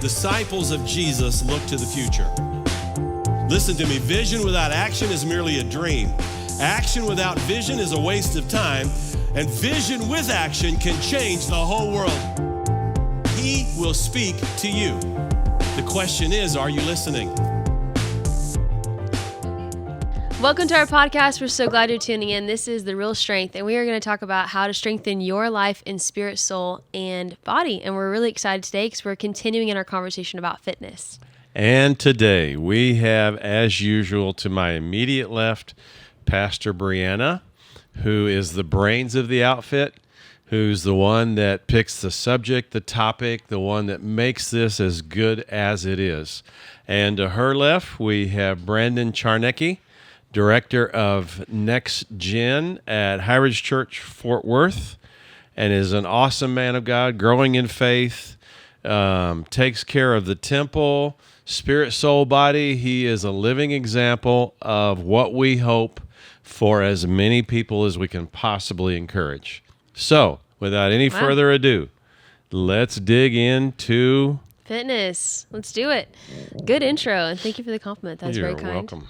disciples of Jesus look to the future. Listen to me, vision without action is merely a dream. Action without vision is a waste of time, and vision with action can change the whole world. He will speak to you. The question is, are you listening? Welcome to our podcast. We're so glad you're tuning in. This is The Real Strength, and we are going to talk about how to strengthen your life in spirit, soul, and body. And we're really excited today because we're continuing in our conversation about fitness. And today we have, as usual, to my immediate left, Pastor Brianna, who is the brains of the outfit, who's the one that picks the subject, the topic, the one that makes this as good as it is. And to her left, we have Brandon Charnecki, Director of Next Gen at High Ridge Church, Fort Worth, and is an awesome man of God, growing in faith, takes care of the temple, spirit, soul, body. He is a living example of what we hope for as many people as we can possibly encourage. So, without any further ado, let's dig into fitness. Let's do it. Good intro, and thank you for the compliment. That's very kind. You're welcome.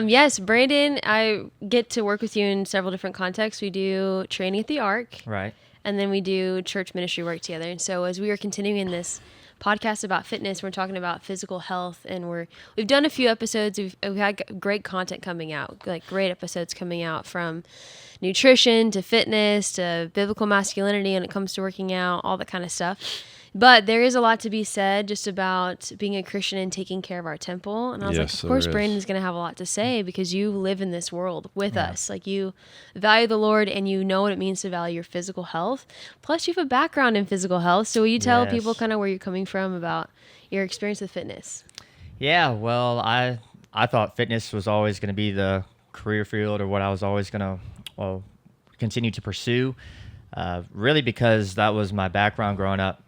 Yes, Brandon, I get to work with you in several different contexts. We do training at the Ark. Right. And then we do church ministry work together. And so as we are continuing in this podcast about fitness, we're talking about physical health, and we've done a few episodes. We've had great content coming out, like great episodes coming out, from nutrition to fitness to biblical masculinity when it comes to working out, all that kind of stuff. But there is a lot to be said just about being a Christian and taking care of our temple. And I was like, of course, Brandon's going to have a lot to say because you live in this world with us. Like, you value the Lord and you know what it means to value your physical health. Plus, you have a background in physical health. So will you tell people kind of where you're coming from about your experience with fitness? Yeah, well, I thought fitness was always going to be the career field, or what I was always going to continue to pursue, really because that was my background growing up.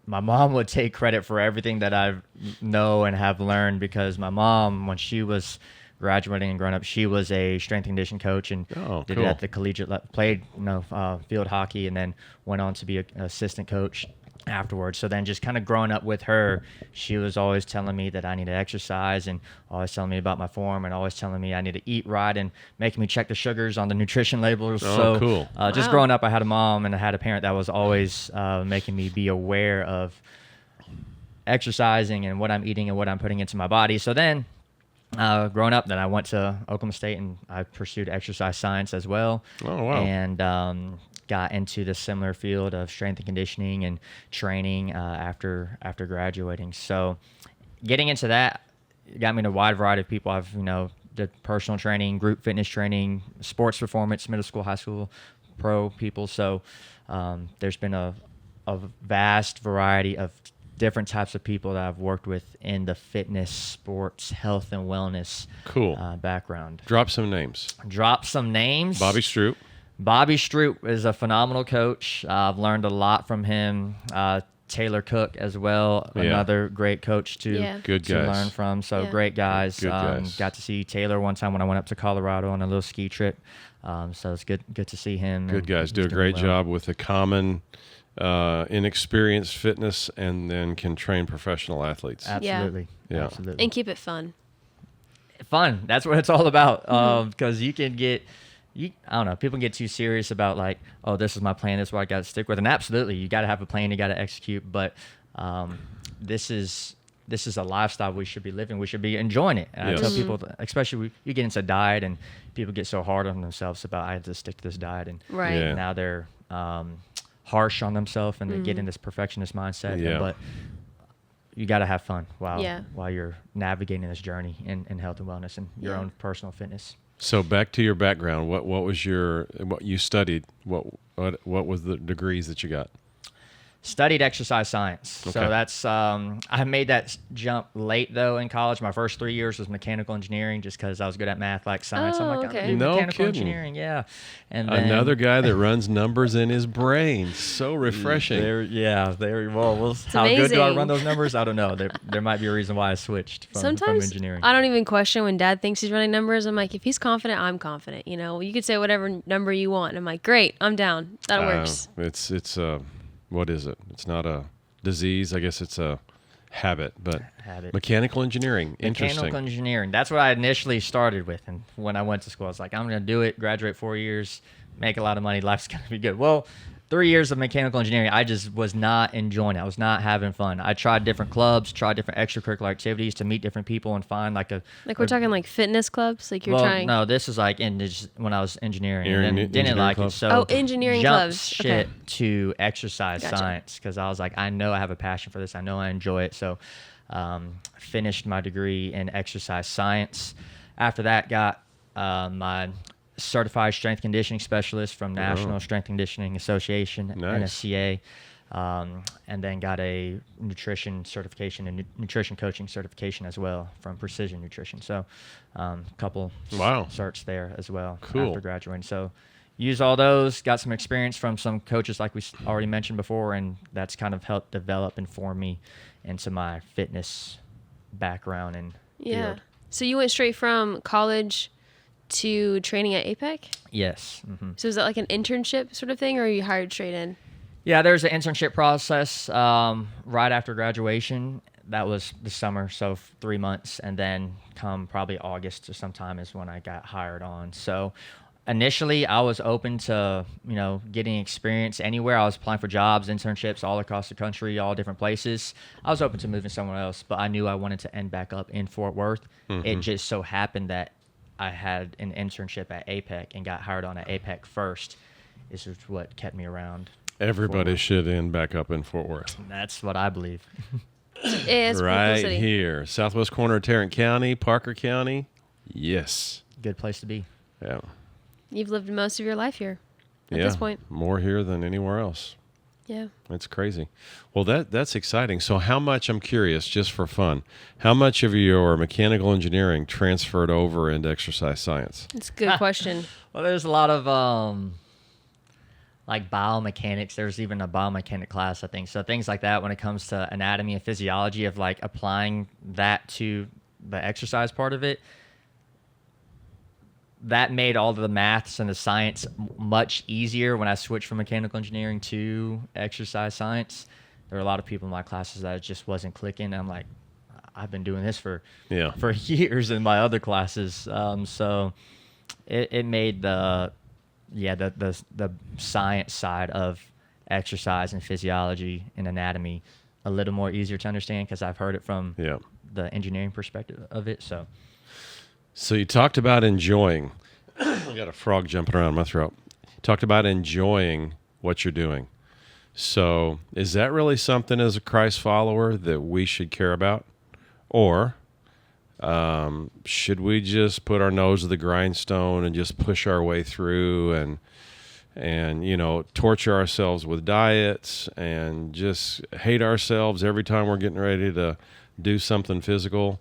My mom would take credit for everything that I know and have learned, because my mom, when she was graduating and growing up, she was a strength and conditioning coach and did it at the collegiate level, played field hockey, and then went on to be an assistant coach afterwards. So then just kind of growing up with her, she was always telling me that I need to exercise, and always telling me about my form, and always telling me I need to eat right, and making me check the sugars on the nutrition labels. Just growing up, I had a mom and I had a parent that was always making me be aware of exercising and what I'm eating and what I'm putting into my body. So then growing up, then I went to Oklahoma State and I pursued exercise science as well. Oh, wow. And got into the similar field of strength and conditioning and training after graduating. So getting into that got me in a wide variety of people. I've did personal training, group fitness training, sports performance, middle school, high school, pro people. So there's been a vast variety of different types of people that I've worked with in the fitness, sports, health, and wellness background. Drop some names. Bobby Stroop is a phenomenal coach. I've learned a lot from him. Taylor Cook as well, another great coach to learn from. So great guys. Got to see Taylor one time when I went up to Colorado on a little ski trip. So it's good to see him. Good guys. Do a great job with the common inexperienced fitness, and then can train professional athletes. Absolutely. Yeah. Absolutely. And keep it fun. Fun. That's what it's all about. Because you can get... I don't know, people get too serious about like, oh, this is my plan, this is what I got to stick with. And absolutely, you got to have a plan, you got to execute. But this is a lifestyle we should be living. We should be enjoying it. And I tell people, especially you get into diet and people get so hard on themselves about, I have to stick to this diet. And now they're harsh on themselves and they get in this perfectionist mindset. But you got to have fun while you're navigating this journey in health and wellness and your own personal fitness. So back to your background. What was what you studied? What was the degrees that you got? Studied exercise science. Okay. So that's I made that jump late though in college. My first 3 years was mechanical engineering, just because I was good at math, like science. I'm like, I'm mechanical engineering, And then, another guy that runs numbers in his brain. So refreshing. How good do I run those numbers? I don't know. There might be a reason why I switched from engineering. I don't even question when Dad thinks he's running numbers. I'm like, if he's confident, I'm confident. You could say whatever number you want. I'm like, great, I'm down. That works. It's what is it? It's not a disease. I guess it's a habit, but Habit. mechanical engineering, interesting. Mechanical engineering. That's what I initially started with. And when I went to school, I was like, I'm going to do it, graduate 4 years, make a lot of money. Life's going to be good. Well, 3 years of mechanical engineering, I just was not enjoying it. I was not having fun. I tried different clubs, tried different extracurricular activities to meet different people and find like we're talking like fitness clubs, like you're trying. No, this is like when I was engineering. You're And in didn't like engineering it. So Oh, engineering jumped clubs. shit Okay. to exercise Gotcha. science because I was like, I know I have a passion for this. I know I enjoy it. So finished my degree in exercise science. After that, got my certified strength conditioning specialist from National Strength Conditioning Association, Nice. NSCA, and then got a nutrition certification and nutrition coaching certification as well from Precision Nutrition. So a couple Wow. certs there as well Cool. after graduating. So used all those, got some experience from some coaches like we already mentioned before, and that's kind of helped develop and form me into my fitness background and Yeah. field. So you went straight from college to training at APEC? Yes. So is that like an internship sort of thing, or are you hired straight in? Yeah, there's an internship process right after graduation. That was the summer, so 3 months, and then come probably August or sometime is when I got hired on. So initially, I was open to getting experience anywhere. I was applying for jobs, internships all across the country, all different places. I was open to moving somewhere else, but I knew I wanted to end back up in Fort Worth. It just so happened that I had an internship at APEC and got hired on at APEC first. This is what kept me around. Everybody should end back up in Fort Worth. That's what I believe. It's a pretty cool Right city. here. Southwest corner of Tarrant County, Parker County. Yes. Good place to be. Yeah. You've lived most of your life here at yeah. this point. More here than anywhere else. Yeah. That's crazy. Well, that's exciting. So how much, I'm curious, just for fun, how much of your mechanical engineering transferred over into exercise science? It's a good question. Well, there's a lot of like biomechanics. There's even a biomechanic class, I think. So things like that when it comes to anatomy and physiology of like applying that to the exercise part of it. That made all of the maths and the science much easier when I switched from mechanical engineering to exercise science. There were a lot of people in my classes that it just wasn't clicking. I'm like, I've been doing this for years in my other classes. So it made the science side of exercise and physiology and anatomy a little more easier to understand because I've heard it from the engineering perspective of it. So you talked about enjoying. I got a frog jumping around my throat. Talked about enjoying what you're doing. So is that really something as a Christ follower that we should care about? Or should we just put our nose to the grindstone and just push our way through and torture ourselves with diets and just hate ourselves every time we're getting ready to do something physical?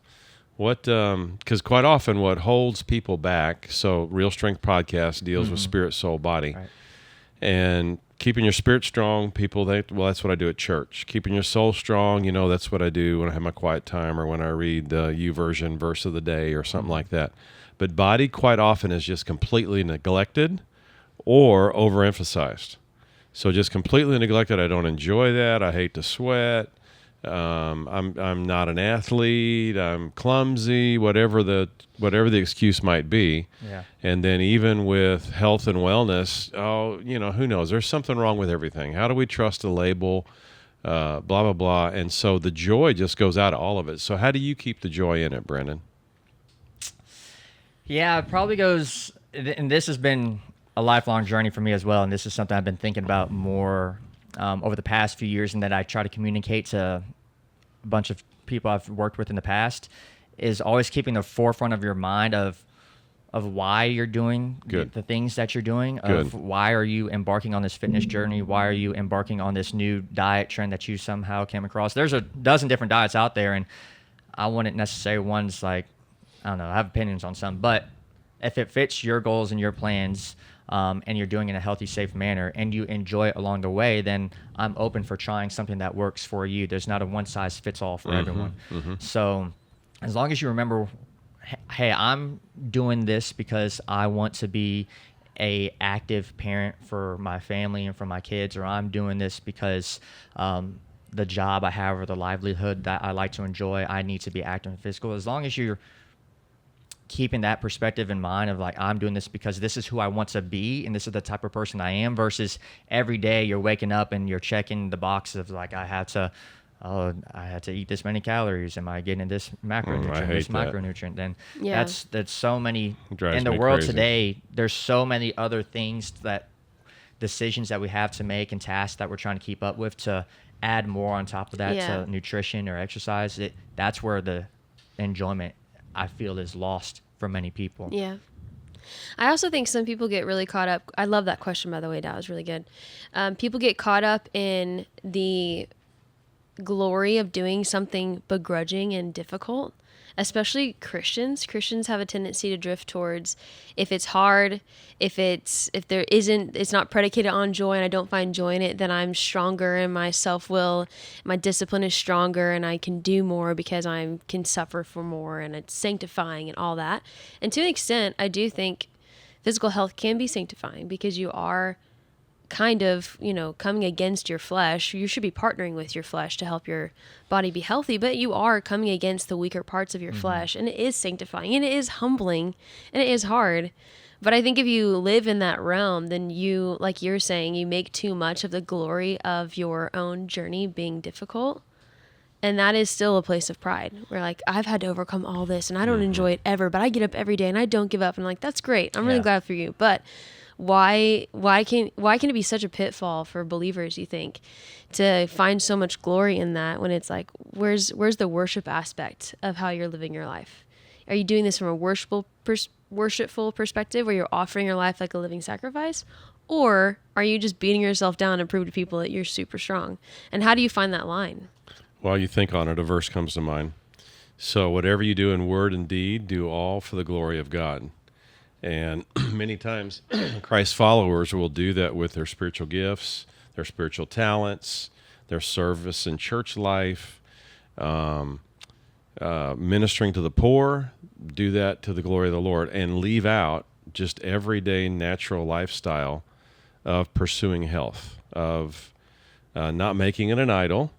Because quite often what holds people back, so Real Strength Podcast deals with spirit, soul, body. Right. And keeping your spirit strong, people think, well, that's what I do at church. Keeping your soul strong, that's what I do when I have my quiet time or when I read the YouVersion verse of the day or something like that. But body quite often is just completely neglected or overemphasized. So just completely neglected. I don't enjoy that. I hate to sweat. I'm not an athlete. I'm clumsy. Whatever the excuse might be. Yeah. And then even with health and wellness, who knows? There's something wrong with everything. How do we trust a label? Blah blah blah. And so the joy just goes out of all of it. So how do you keep the joy in it, Brandon? Yeah, it probably goes, and this has been a lifelong journey for me as well. And this is something I've been thinking about more over the past few years, and that I try to communicate to a bunch of people I've worked with in the past, is always keeping the forefront of your mind of why you're doing the things that you're doing, of why are you embarking on this fitness journey, why are you embarking on this new diet trend that you somehow came across. There's a dozen different diets out there, and I wouldn't necessarily one's like, I don't know, I have opinions on some, but if it fits your goals and your plans, and you're doing it in a healthy, safe manner, and you enjoy it along the way, then I'm open for trying something that works for you. There's not a one-size-fits-all for everyone. So as long as you remember, hey, I'm doing this because I want to be a active parent for my family and for my kids, or I'm doing this because the job I have or the livelihood that I like to enjoy, I need to be active and physical. As long as you're keeping that perspective in mind of like, I'm doing this because this is who I want to be and this is the type of person I am, versus every day you're waking up and you're checking the box of like, I had to eat this many calories. Am I getting this macronutrient, this micronutrient? Then that's so many in the world crazy. today. There's so many other things, that decisions that we have to make and tasks that we're trying to keep up with, to add more on top of that to nutrition or exercise. That's where the enjoyment, I feel, is lost for many people. Yeah. I also think some people get really caught up. I love that question, by the way. That was really good. People get caught up in the glory of doing something begrudging and difficult, especially Christians. Christians have a tendency to drift towards, if it's hard, if it's not predicated on joy and I don't find joy in it, then I'm stronger and my self-will, my discipline is stronger and I can do more because I can suffer for more and it's sanctifying and all that. And to an extent, I do think physical health can be sanctifying because you are kind of, coming against your flesh. You should be partnering with your flesh to help your body be healthy, but you are coming against the weaker parts of your flesh, and it is sanctifying and it is humbling and it is hard. But I think if you live in that realm, then you, like you're saying, you make too much of the glory of your own journey being difficult. And that is still a place of pride where like, I've had to overcome all this and I don't enjoy it ever, but I get up every day and I don't give up. And I'm like, that's great. I'm really glad for you. But why can it be such a pitfall for believers, you think, to find so much glory in that when it's like, where's the worship aspect of how you're living your life? Are you doing this from a worshipful perspective where you're offering your life like a living sacrifice? Or are you just beating yourself down to prove to people that you're super strong? And how do you find that line? While you think on it, a verse comes to mind. So whatever you do in word and deed, do all for the glory of God. And many times Christ's followers will do that with their spiritual gifts, their spiritual talents, their service in church life, ministering to the poor, do that to the glory of the Lord, and leave out just everyday natural lifestyle of pursuing health, of not making it an idol,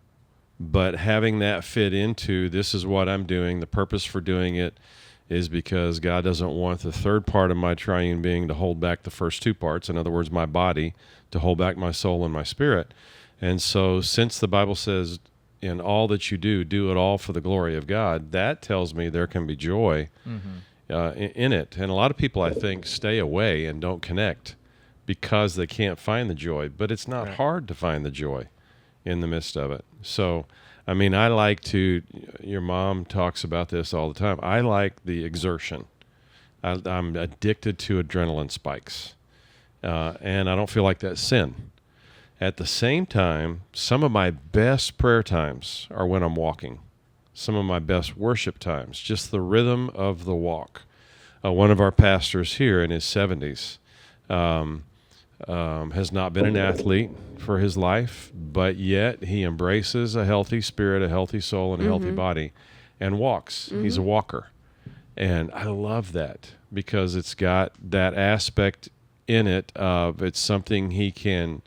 but having that fit into, this is what I'm doing, the purpose for doing it is because God doesn't want the third part of my triune being to hold back the first two parts, in other words, my body, to hold back my soul and my spirit. And so since the Bible says, in all that you do, do it all for the glory of God, that tells me there can be joy in it. And a lot of people, I think, stay away and don't connect because they can't find the joy. But it's not hard to find the joy in the midst of it. So I mean, I like to, your mom talks about this all the time. I like the exertion. I'm addicted to adrenaline spikes. And I don't feel like that's sin. At the same time, some of my best prayer times are when I'm walking. Some of my best worship times, just the rhythm of the walk. One of our pastors here in his 70s has not been an athlete for his life, but yet he embraces a healthy spirit, a healthy soul, and a healthy body, and walks. He's a walker. And I love that because it's got that aspect in it of it's something he can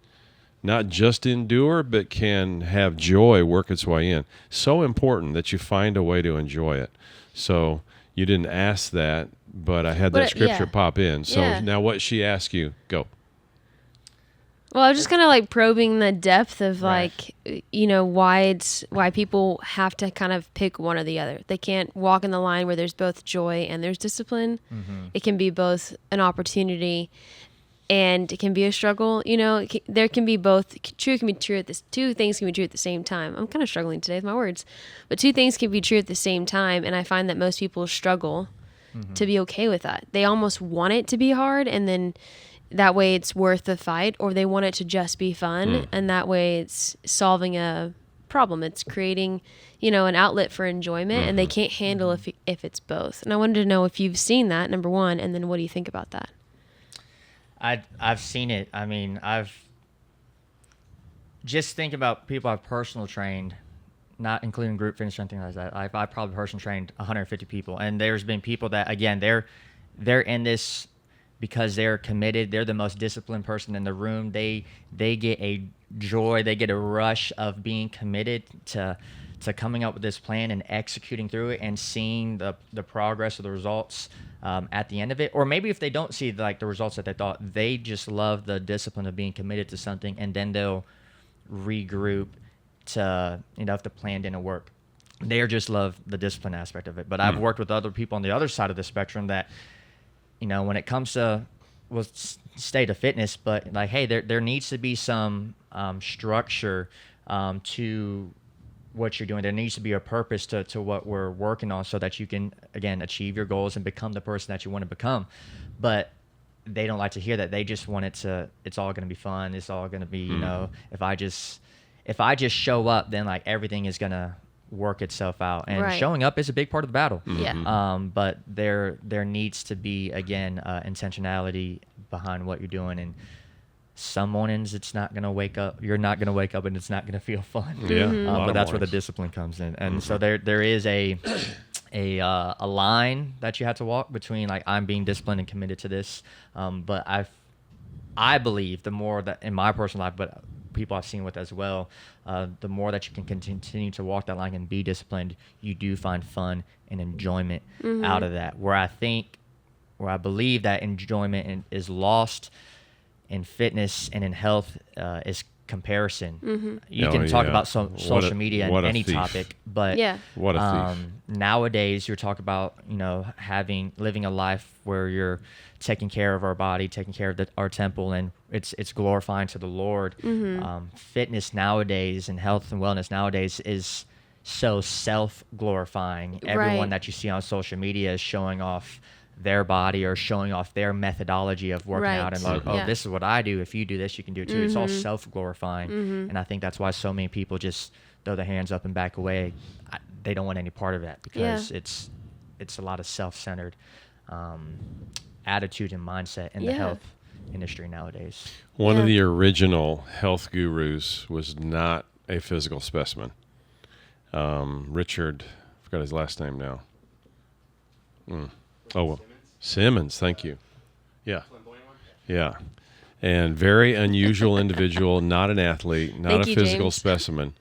not just endure, but can have joy work its way in. So important that you find a way to enjoy it. So you didn't ask that, but I had that scripture pop in. So now what she asked you, go. Well, I was just kind of like probing the depth of like, why people have to kind of pick one or the other. They can't walk in the line where there's both joy and there's discipline. It can be both an opportunity and it can be a struggle. There can be both. Two things can be true at the same time. I'm kind of struggling today with my words, but two things can be true at the same time. And I find that most people struggle to be okay with that. They almost want it to be hard, and then that way it's worth the fight, or they want it to just be fun, and that way it's solving a problem. It's creating, an outlet for enjoyment, and they can't handle if it's both. And I wanted to know if you've seen that, number one, and then what do you think about that? I've seen it. I mean, I've just think about people I've personal trained, not including group fitness or anything like that. I probably personal trained 150 people, and there's been people that, again, they're in this because they're committed, they're the most disciplined person in the room. They get a joy, they get a rush of being committed to coming up with this plan and executing through it and seeing the progress of the results at the end of it. Or maybe if they don't see like the results that they thought, they just love the discipline of being committed to something, and then they'll regroup to, if the plan didn't work. They just love the discipline aspect of it. But I've worked with other people on the other side of the spectrum that, when it comes to state of fitness, but like, hey, there needs to be some structure to what you're doing. There needs to be a purpose to what we're working on, so that you can, again, achieve your goals and become the person that you want to become. But they don't like to hear that. They just want it's all going to be fun. It's all going to be, if I just show up, then like everything is going to work itself out. And showing up is a big part of the battle. Yeah. But there needs to be, again, intentionality behind what you're doing. And some mornings you're not going to wake up and it's not going to feel fun. Yeah. But that's where the discipline comes in. And so there is a line that you have to walk between, like, I'm being disciplined and committed to this. But I believe the more that in my personal life, but people I've seen with as well, the more that you can continue to walk that line and be disciplined, you do find fun and enjoyment out of that. Where I believe that enjoyment is lost in fitness and in health is comparison. You can talk about social media and any topic, but what a thief. Nowadays you're talking about living a life where you're taking care of our body, taking care of our temple, and it's glorifying to the Lord. Fitness nowadays and health and wellness nowadays is so self-glorifying. Everyone that you see on social media is showing off their body or showing off their methodology of working out, and like, this is what I do. If you do this, you can do it too. It's all self-glorifying. And I think that's why so many people just throw their hands up and back away. They don't want any part of that, because it's a lot of self-centered attitude and mindset in the health industry nowadays. One of the original health gurus was not a physical specimen. Richard, I forgot his last name now. Oh, well, Simmons, thank you. Yeah. Yeah. And very unusual individual, not an athlete, not a physical specimen.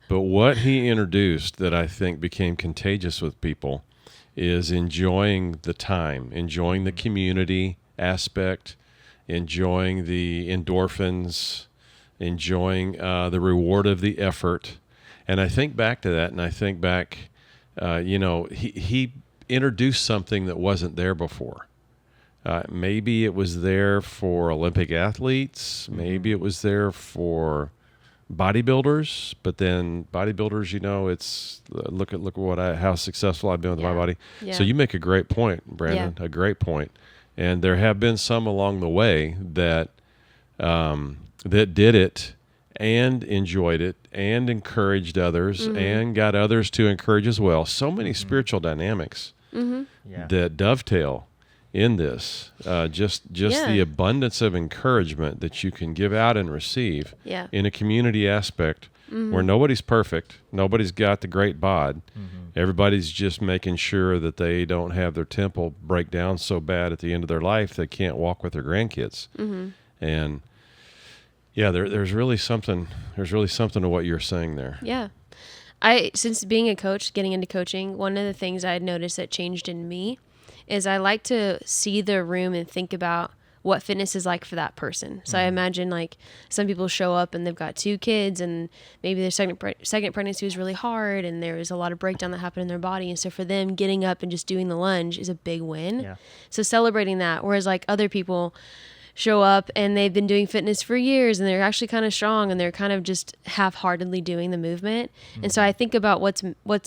But what he introduced that I think became contagious with people is enjoying the time, enjoying the community aspect, enjoying the endorphins, enjoying the reward of the effort. And I think back to that, and I think back, he introduced something that wasn't there before. Maybe it was there for Olympic athletes. Maybe it was there for bodybuilders. But then bodybuilders, it's look at how successful I've been with my body. Yeah. So you make a great point, Brandon. A great point. And there have been some along the way that did it and enjoyed it and encouraged others and got others to encourage as well. So many spiritual dynamics that dovetail in this. Just the abundance of encouragement that you can give out and receive in a community aspect where nobody's perfect, nobody's got the great bod. Everybody's just making sure that they don't have their temple break down so bad at the end of their life they can't walk with their grandkids. And there's really something to what you're saying there. Yeah. Since being a coach, getting into coaching, one of the things I had noticed that changed in me is I like to see the room and think about what fitness is like for that person. So I imagine, like, some people show up and they've got 2 kids, and maybe their second pregnancy was really hard, and there was a lot of breakdown that happened in their body. And so for them, getting up and just doing the lunge is a big win. Yeah. So celebrating that, whereas like other people show up and they've been doing fitness for years and they're actually kind of strong and they're kind of just half-heartedly doing the movement. And so I think about what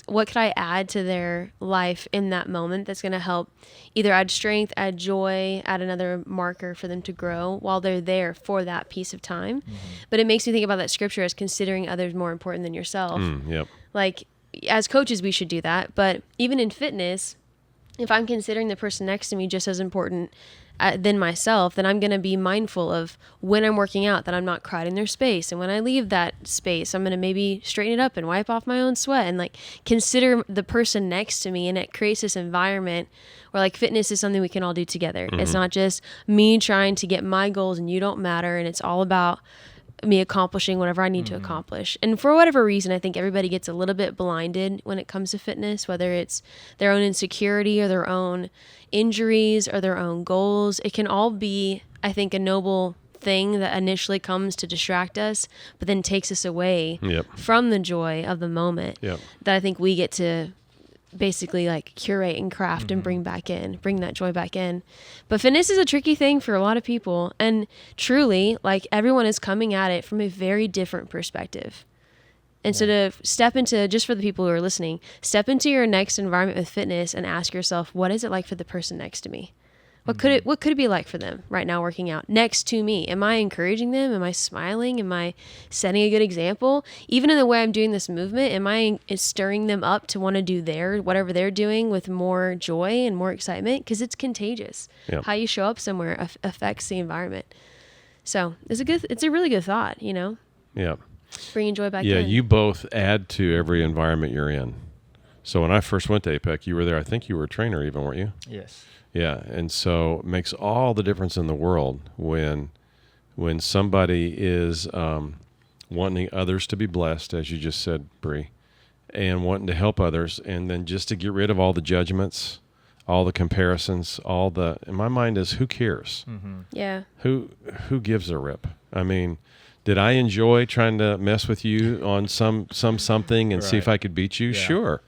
could I add to their life in that moment that's going to help either add strength, add joy, add another marker for them to grow while they're there for that piece of time. But it makes me think about that scripture as considering others more important than yourself. Like, as coaches, we should do that. But even in fitness, if I'm considering the person next to me just as important than myself, then I'm going to be mindful of when I'm working out that I'm not crowding their space. And when I leave that space, I'm going to maybe straighten it up and wipe off my own sweat and like consider the person next to me. And it creates this environment where like fitness is something we can all do together. It's not just me trying to get my goals and you don't matter. And it's all about me accomplishing whatever I need to accomplish. And for whatever reason, I think everybody gets a little bit blinded when it comes to fitness, whether it's their own insecurity or their own injuries or their own goals. It can all be, I think, a noble thing that initially comes to distract us, but then takes us away from the joy of the moment that I think we get to basically like curate and craft and bring that joy back in. But fitness is a tricky thing for a lot of people, and truly like everyone is coming at it from a very different perspective. And so to step into, just for the people who are listening, step into your next environment with fitness and ask yourself, what is it like for the person next to me? What could it be like for them right now working out next to me? Am I encouraging them? Am I smiling? Am I setting a good example? Even in the way I'm doing this movement, am I stirring them up to want to do whatever they're doing with more joy and more excitement? Because it's contagious. Yep. How you show up somewhere affects the environment. So it's a really good thought, you know? Yeah. Bringing joy back in. Yeah, you both add to every environment you're in. So when I first went to APEC, you were there. I think you were a trainer even, weren't you? Yes. Yeah, and so it makes all the difference in the world when somebody is wanting others to be blessed, as you just said, Bree, and wanting to help others, and then just to get rid of all the judgments, all the comparisons, in my mind is who cares? Yeah. Who gives a rip? I mean, did I enjoy trying to mess with you on something and see if I could beat you? Yeah. Sure.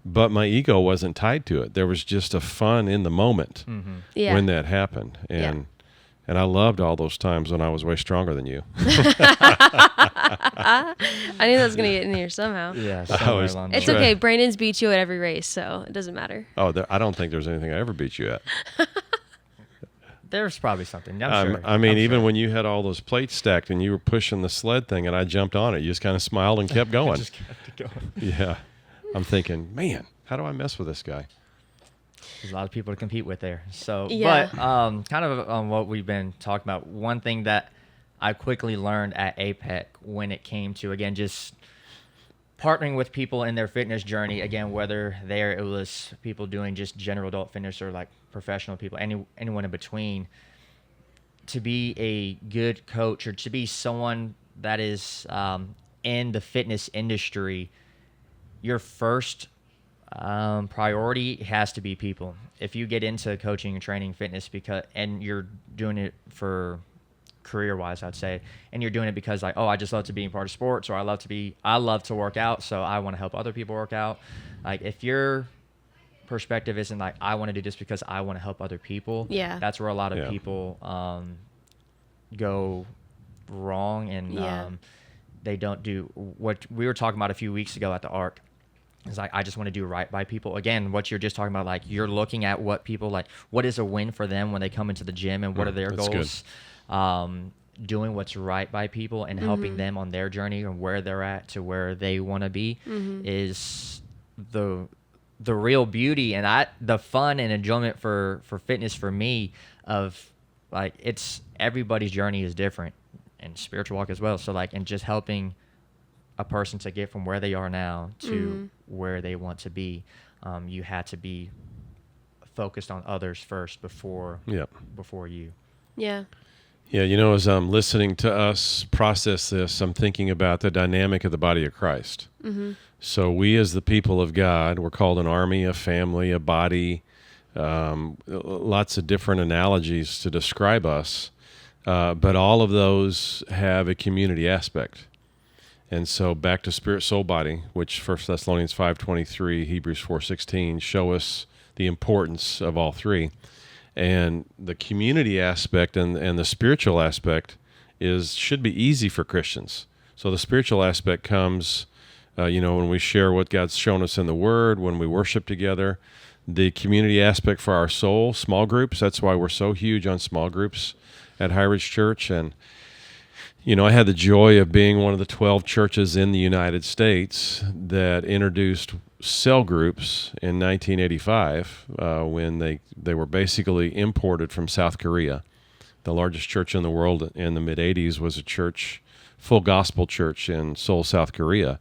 But my ego wasn't tied to it. There was just a fun in the moment when that happened. And I loved all those times when I was way stronger than you. I knew that was going to get in here somehow. Yeah. It's okay. Brandon's beat you at every race, so it doesn't matter. Oh, I don't think there's anything I ever beat you at. There's probably something. I'm sure. I mean, even when you had all those plates stacked and you were pushing the sled thing and I jumped on it, you just kind of smiled and kept going. Just kept it going. Yeah. I'm thinking, man, how do I mess with this guy? There's a lot of people to compete with there. So, Yeah. but kind of on what we've been talking about, one thing that I quickly learned at APEC when it came to, again, just partnering with people in their fitness journey, again, whether it was people doing just general adult fitness or like professional people, anyone in between, to be a good coach or to be someone that is in the fitness industry, your first priority has to be people. If you get into coaching and training fitness and you're doing it for career-wise, I'd say, and you're doing it because like, oh, I just love to be a part of sports, or I love to work out, so I want to help other people work out. Like if your perspective isn't like, I want to do this because I want to help other people, that's where a lot of people go wrong, and they don't do what we were talking about a few weeks ago at the ARC. It's like, I just want to do right by people. Again, what you're just talking about, like you're looking at what people like, what is a win for them when they come into the gym and what are their goals. Doing what's right by people and helping them on their journey and where they're at to where they want to be is the real beauty and the fun and enjoyment for fitness for me of like, it's everybody's journey is different and spiritual walk as well. So like, and just helping a person to get from where they are now to where they want to be, you had to be focused on others first before you. Yeah. Yeah, you know, as I'm listening to us process this, I'm thinking about the dynamic of the body of Christ. So we as the people of God, we're called an army, a family, a body, lots of different analogies to describe us, but all of those have a community aspect. And so back to spirit, soul, body, which 1 Thessalonians 5:23, Hebrews 4:16 show us the importance of all three. And the community aspect and the spiritual aspect should be easy for Christians. So the spiritual aspect comes, when we share what God's shown us in the Word, when we worship together. The community aspect for our soul, small groups, that's why we're so huge on small groups at High Ridge Church. And I had the joy of being one of the 12 churches in the United States that introduced cell groups in 1985 when they were basically imported from South Korea. The largest church in the world in the mid-'80s was a church, full gospel church in Seoul, South Korea,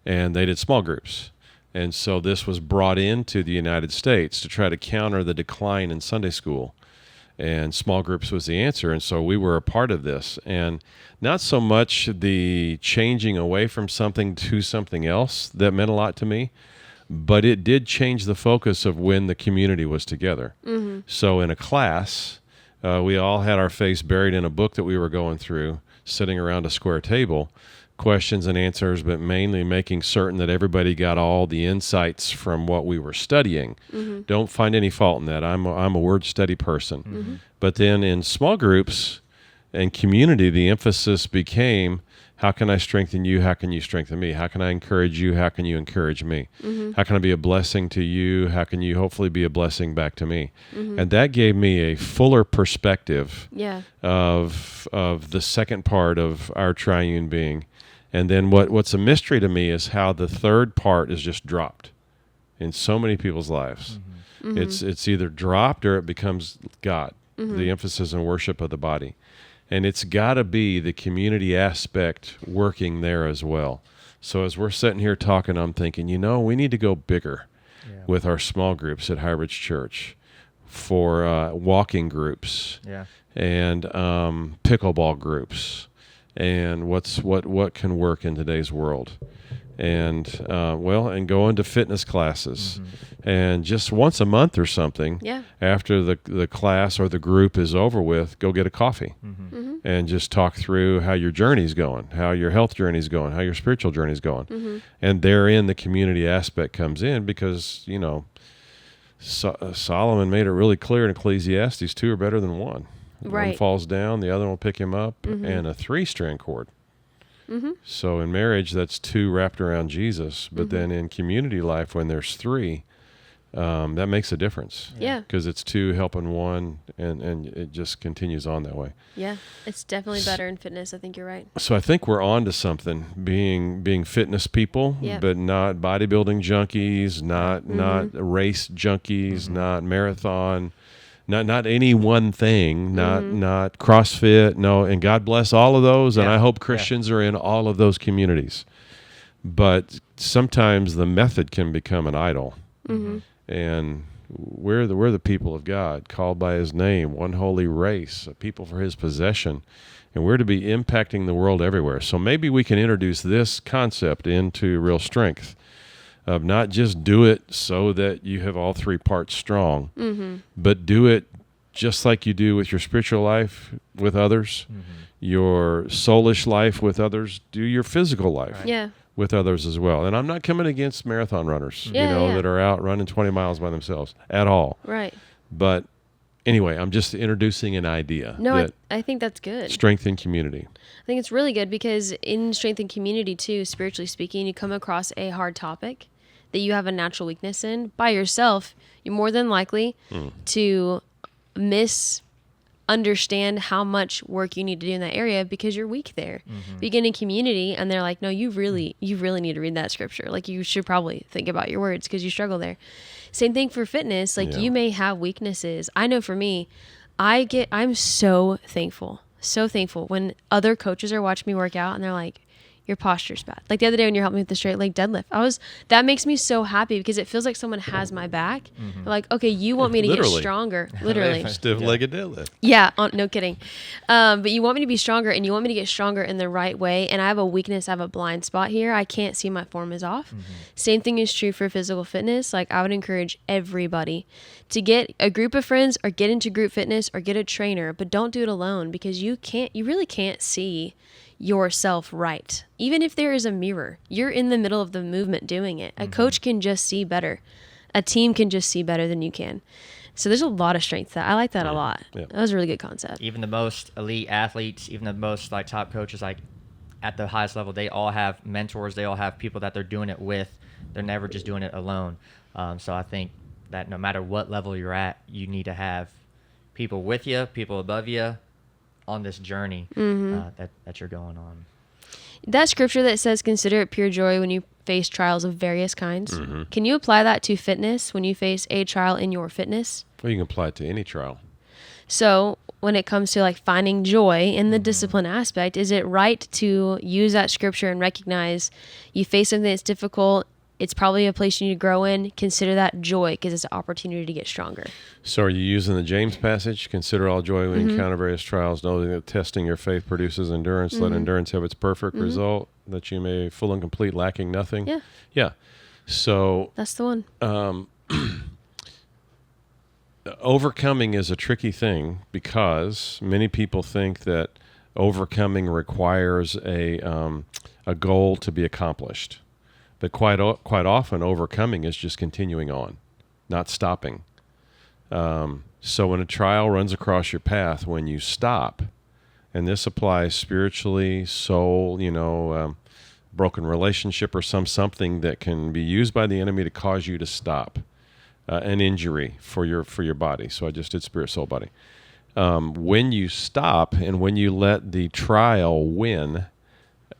and they did small groups. And so this was brought into the United States to try to counter the decline in Sunday school. And small groups was the answer, and so we were a part of this. And not so much the changing away from something to something else that meant a lot to me, but it did change the focus of when the community was together. Mm-hmm. So in a class, we all had our face buried in a book that we were going through, sitting around a square table, questions and answers, but mainly making certain that everybody got all the insights from what we were studying. Mm-hmm. Don't find any fault in that. I'm a word study person. Mm-hmm. But then in small groups and community, the emphasis became, how can I strengthen you? How can you strengthen me? How can I encourage you? How can you encourage me? Mm-hmm. How can I be a blessing to you? How can you hopefully be a blessing back to me? Mm-hmm. And that gave me a fuller perspective of the second part of our triune being. And then what's a mystery to me is how the third part is just dropped in so many people's lives. Mm-hmm. Mm-hmm. It's either dropped or it becomes God, the emphasis and worship of the body. And it's got to be the community aspect working there as well. So as we're sitting here talking, I'm thinking, we need to go bigger with our small groups at High Ridge Church for walking groups and pickleball groups. And what can work in today's world, and and go into fitness classes, and just once a month or something. After the class or the group is over with, go get a coffee, and just talk through how your journey's going, how your health journey's going, how your spiritual journey's going, and therein the community aspect comes in because Solomon made it really clear in Ecclesiastes, 2 are better than 1. Right. One falls down, the other will pick him up, and a 3-strand cord. So in marriage, that's 2 wrapped around Jesus. But then in community life, when there's 3, that makes a difference. Yeah. Because it's 2 helping 1, and it just continues on that way. Yeah, it's definitely better in fitness. I think you're right. So I think we're on to something, being fitness people, but not bodybuilding junkies, not race junkies, not marathon. Not any one thing, not CrossFit, no, and God bless all of those, and I hope Christians are in all of those communities. But sometimes the method can become an idol, and we're the people of God, called by His name, one holy race, a people for His possession, and we're to be impacting the world everywhere. So maybe we can introduce this concept into Real Strength. Of not just do it so that you have all 3 parts strong, but do it just like you do with your spiritual life with others, your soulish life with others, do your physical life with others as well. And I'm not coming against marathon runners, that are out running 20 miles by themselves at all. Right. But anyway, I'm just introducing an idea. No, I think that's good. Strength in community. I think it's really good because in strength and community too, spiritually speaking, you come across a hard topic that you have a natural weakness in by yourself, you're more than likely to misunderstand how much work you need to do in that area because you're weak there. You get in community and they're like, no, you really need to read that scripture. Like you should probably think about your words because you struggle there. Same thing for fitness. Like you may have weaknesses. I know for me, I'm so thankful when other coaches are watching me work out and they're like, your posture's bad. Like the other day when you're helping me with the straight leg deadlift, that makes me so happy because it feels like someone has my back. Like, okay, you want me to get stronger. Literally. Stiff-legged deadlift. Yeah, no kidding. But you want me to be stronger and you want me to get stronger in the right way. And I have a weakness, I have a blind spot here. I can't see my form is off. Same thing is true for physical fitness. Like I would encourage everybody to get a group of friends or get into group fitness or get a trainer, but don't do it alone because you really can't see yourself right. Even if there is a mirror, you're in the middle of the movement doing it. A coach can just see better. A team can just see better than you can. So there's a lot of strength to that. I like that a lot. Yeah. That was a really good concept. Even the most elite athletes, even the most like top coaches, like at the highest level, they all have mentors. They all have people that they're doing it with. They're never just doing it alone. So I think that no matter what level you're at, you need to have people with you, people above you, on this journey that you're going on. That scripture that says, consider it pure joy when you face trials of various kinds. Can you apply that to fitness when you face a trial in your fitness? Well, you can apply it to any trial. So when it comes to like finding joy in the discipline aspect, is it right to use that scripture and recognize you face something that's difficult? It's probably a place you need to grow in. Consider that joy because it's an opportunity to get stronger. So are you using the James passage? Consider all joy when you encounter various trials, knowing that testing your faith produces endurance. Let endurance have its perfect result, that you may be full and complete, lacking nothing. Yeah. Yeah. So That's the one. Overcoming is a tricky thing because many people think that overcoming requires a goal to be accomplished. But quite often, overcoming is just continuing on, not stopping. So when a trial runs across your path, when you stop, and this applies spiritually, soul, broken relationship or something that can be used by the enemy to cause you to stop, an injury for your body. So I just did spirit, soul, body. When you stop and when you let the trial win,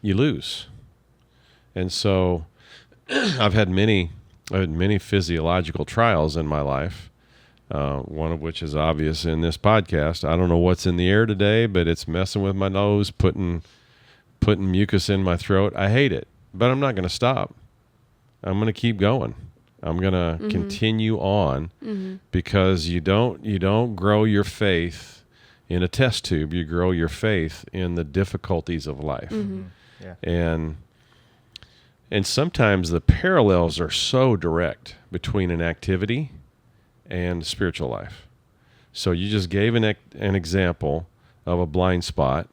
you lose. And so I've had many physiological trials in my life, one of which is obvious in this podcast. I don't know what's in the air today, but it's messing with my nose, putting mucus in my throat. I hate it, but I'm not going to stop. I'm going to keep going. I'm going to continue on because you don't grow your faith in a test tube. You grow your faith in the difficulties of life. Yeah. And sometimes the parallels are so direct between an activity and spiritual life. So you just gave an example of a blind spot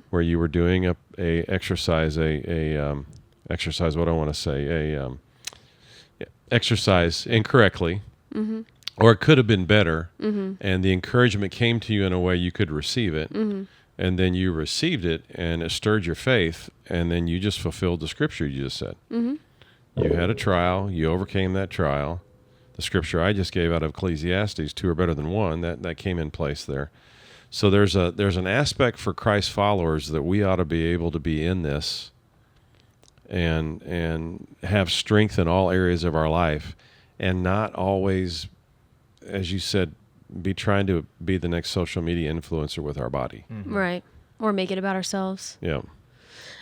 where you were doing a exercise, exercise incorrectly, or it could have been better, and the encouragement came to you in a way you could receive it. And then you received it, and it stirred your faith, and then you just fulfilled the scripture you just said. You had a trial. You overcame that trial. The scripture I just gave out of Ecclesiastes, 2 are better than 1, that came in place there. So there's an aspect for Christ followers that we ought to be able to be in this and have strength in all areas of our life and not always, as you said, be trying to be the next social media influencer with our body. Right. Or make it about ourselves. Yeah.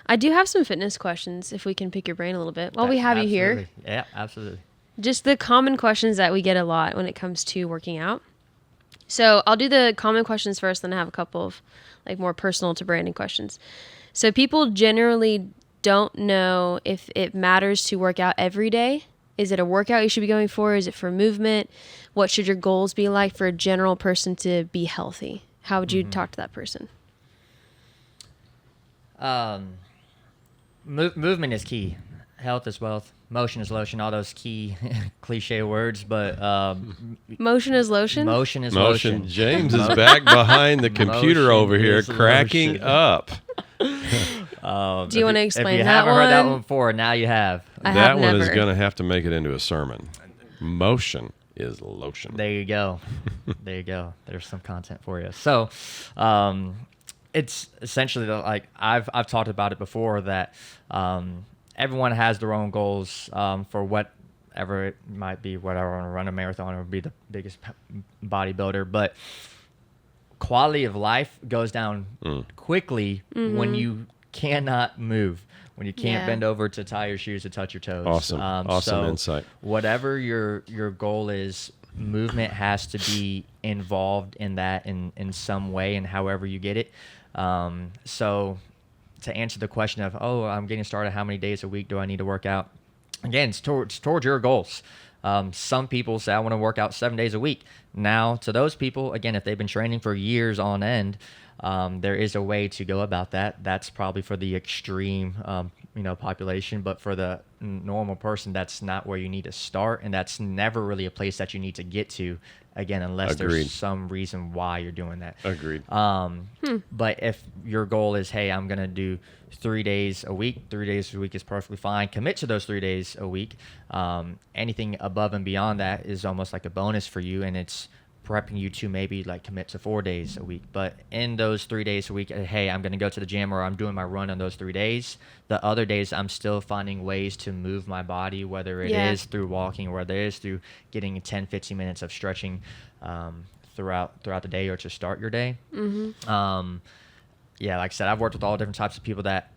I do have some fitness questions if we can pick your brain a little bit while we have you here. Yeah, absolutely. Just the common questions that we get a lot when it comes to working out. So I'll do the common questions first, then I have a couple of like more personal to Brandon questions. So people generally don't know if it matters to work out every day. Is it a workout you should be going for? Is it for movement? What should your goals be like for a general person to be healthy? How would you talk to that person? Movement is key. Health is wealth. Motion is lotion. All those key cliche words, but Motion is lotion? motion is lotion. James is back behind the computer Motion over here is cracking lotion. up. Do you want to explain If you that haven't heard that one? one before, now you have. I That have one never. is going to have to make it into a sermon. Motion is lotion. There you go. There you go. There's some content for you. So, it's essentially like I've talked about it before that everyone has their own goals for whatever it might be. Whether I want to run a marathon or be the biggest bodybuilder, but quality of life goes down quickly when you cannot move. When you can't bend over to tie your shoes to touch your toes. Awesome So insight. Whatever your goal is, movement has to be involved in that in some way and however you get it. So to answer the question of, I'm getting started, how many days a week do I need to work out? Again, it's towards your goals. Some people say, I want to work out 7 days a week. Now, to those people, again, if they've been training for years on end, there is a way to go about that. That's probably for the extreme, population. But for the normal person, that's not where you need to start, and that's never really a place that you need to get to. Again, unless Agreed. there's some reason why you're doing that. Agreed. But if your goal is, hey, I'm going to do 3 days a week, 3 days a week is perfectly fine. Commit to those 3 days a week. Anything above and beyond that is almost like a bonus for you, and it's prepping you to maybe like commit to 4 days a week. But in those 3 days a week, hey, I'm going to go to the gym or I'm doing my run on those 3 days. The other days, I'm still finding ways to move my body, whether it is through walking or whether it is through getting 10, 15 minutes of stretching throughout the day or to start your day. Yeah, like I said, I've worked with all different types of people that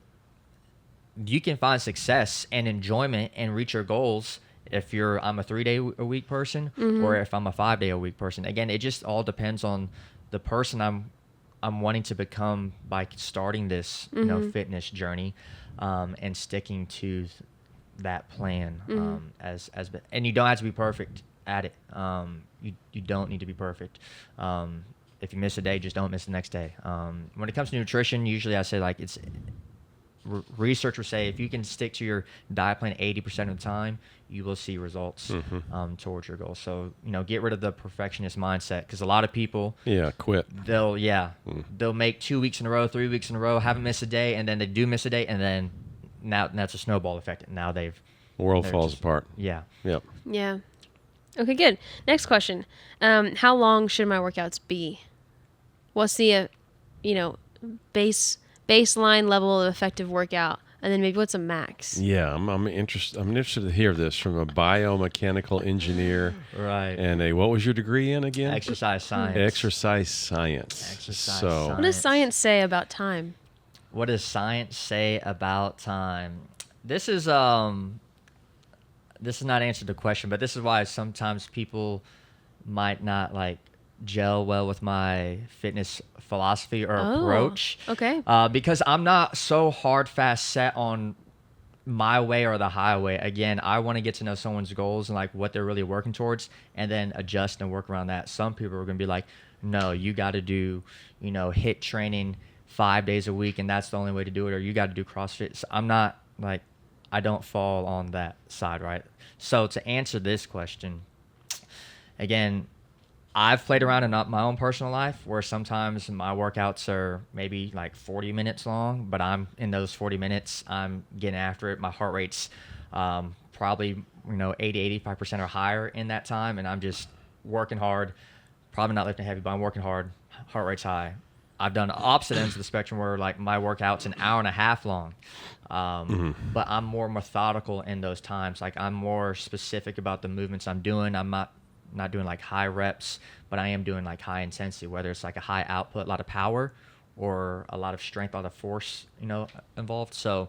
you can find success and enjoyment and reach your goals if I'm a 3 day a week person or if I'm a 5 day a week person. Again, it just all depends on the person I'm wanting to become by starting this fitness journey and sticking to that plan. And you don't have to be perfect at it. You don't need to be perfect. If you miss a day, just don't miss the next day. When it comes to nutrition, usually I say like research will say if you can stick to your diet plan 80% of the time, you will see results towards your goal. So, get rid of the perfectionist mindset, because a lot of people quit. They'll make 2 weeks in a row, 3 weeks in a row, haven't missed a day, and then they do miss a day, and then now that's a snowball effect. Now world falls apart. Yeah. Yep. Yeah. Okay, good. Next question. How long should my workouts be? What's the, baseline level of effective workout? And then maybe what's a max? Yeah, I'm interested to hear this from a biomechanical engineer. Right. And what was your degree in again? Exercise science. Exercise science. Science. What does science say about time? What does science say about time? This is not answer the question, but this is why sometimes people might not gel well with my fitness philosophy or approach. Okay. Because I'm not so hard, fast set on my way or the highway. Again, I want to get to know someone's goals and what they're really working towards, and then adjust and work around that. Some people are going to be like, no, you got to do, HIIT training 5 days a week, and that's the only way to do it, or you got to do CrossFit. So I'm not I don't fall on that side, right? So to answer this question, again, I've played around in my own personal life where sometimes my workouts are maybe 40 minutes long, but I'm in those 40 minutes, I'm getting after it. My heart rate's probably 80-85% or higher in that time, and I'm just working hard. Probably not lifting heavy, but I'm working hard. Heart rate's high. I've done the opposite ends of the spectrum where my workout's an hour and a half long, but I'm more methodical in those times. I'm more specific about the movements I'm doing. I'm not doing high reps, but I am doing high intensity, whether it's a high output, a lot of power, or a lot of strength, a lot of force, involved. So,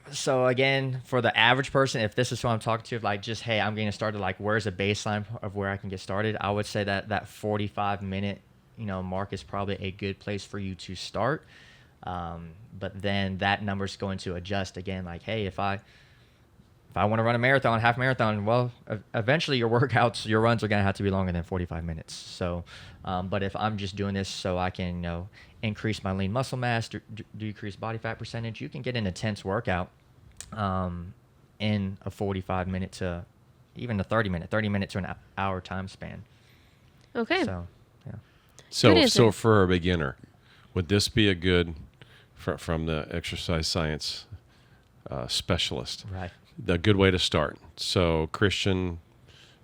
so again, for the average person, if this is who I'm talking to, just, hey, I'm getting started, where's a baseline of where I can get started? I would say that 45-minute, mark is probably a good place for you to start. But then that number's going to adjust again. Hey, if I want to run a marathon, half marathon, well, eventually your workouts, your runs are going to have to be longer than 45 minutes. So, but if I'm just doing this so I can, increase my lean muscle mass, decrease body fat percentage, you can get an intense workout in a 45-minute to even a 30-minute to an hour time span. Okay. So, yeah. So for a beginner, would this be a good, from the exercise science specialist? Right. The good way to start. So Christian,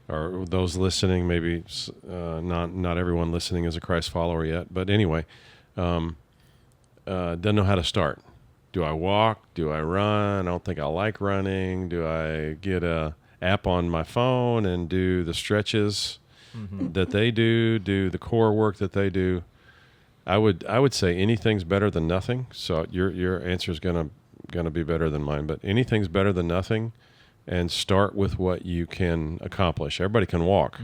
or those listening, maybe not everyone listening is a Christ follower yet, but anyway, doesn't know how to start. Do I walk? Do I run? I don't think I like running. Do I get a app on my phone and do the stretches that they do the core work that they do? I would say anything's better than nothing. So your answer is gonna be better than mine, but anything's better than nothing, and start with what you can accomplish. Everybody can walk.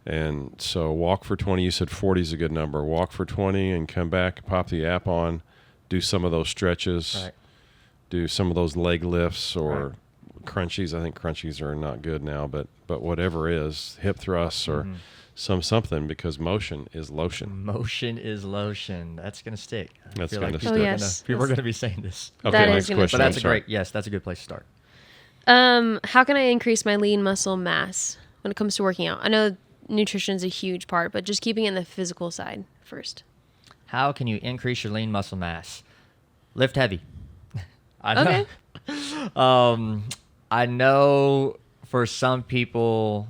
And so walk for 20. You said 40 is a good number. Walk for 20 and come back, pop the app on, do some of those stretches, Right. do some of those leg lifts or crunchies. I think crunchies are not good now, but whatever is, hip thrusts or something, because motion is lotion. Motion is lotion. That's going to stick. That's feel gonna like stick. Oh, yes. People are going to be saying this. Okay, That next is gonna question. But that's I'm sorry. that's a good place to start. How can I increase my lean muscle mass when it comes to working out? I know nutrition is a huge part, but just keeping it in the physical side first. How can you increase your lean muscle mass? Lift heavy. I know, Okay. I know for some people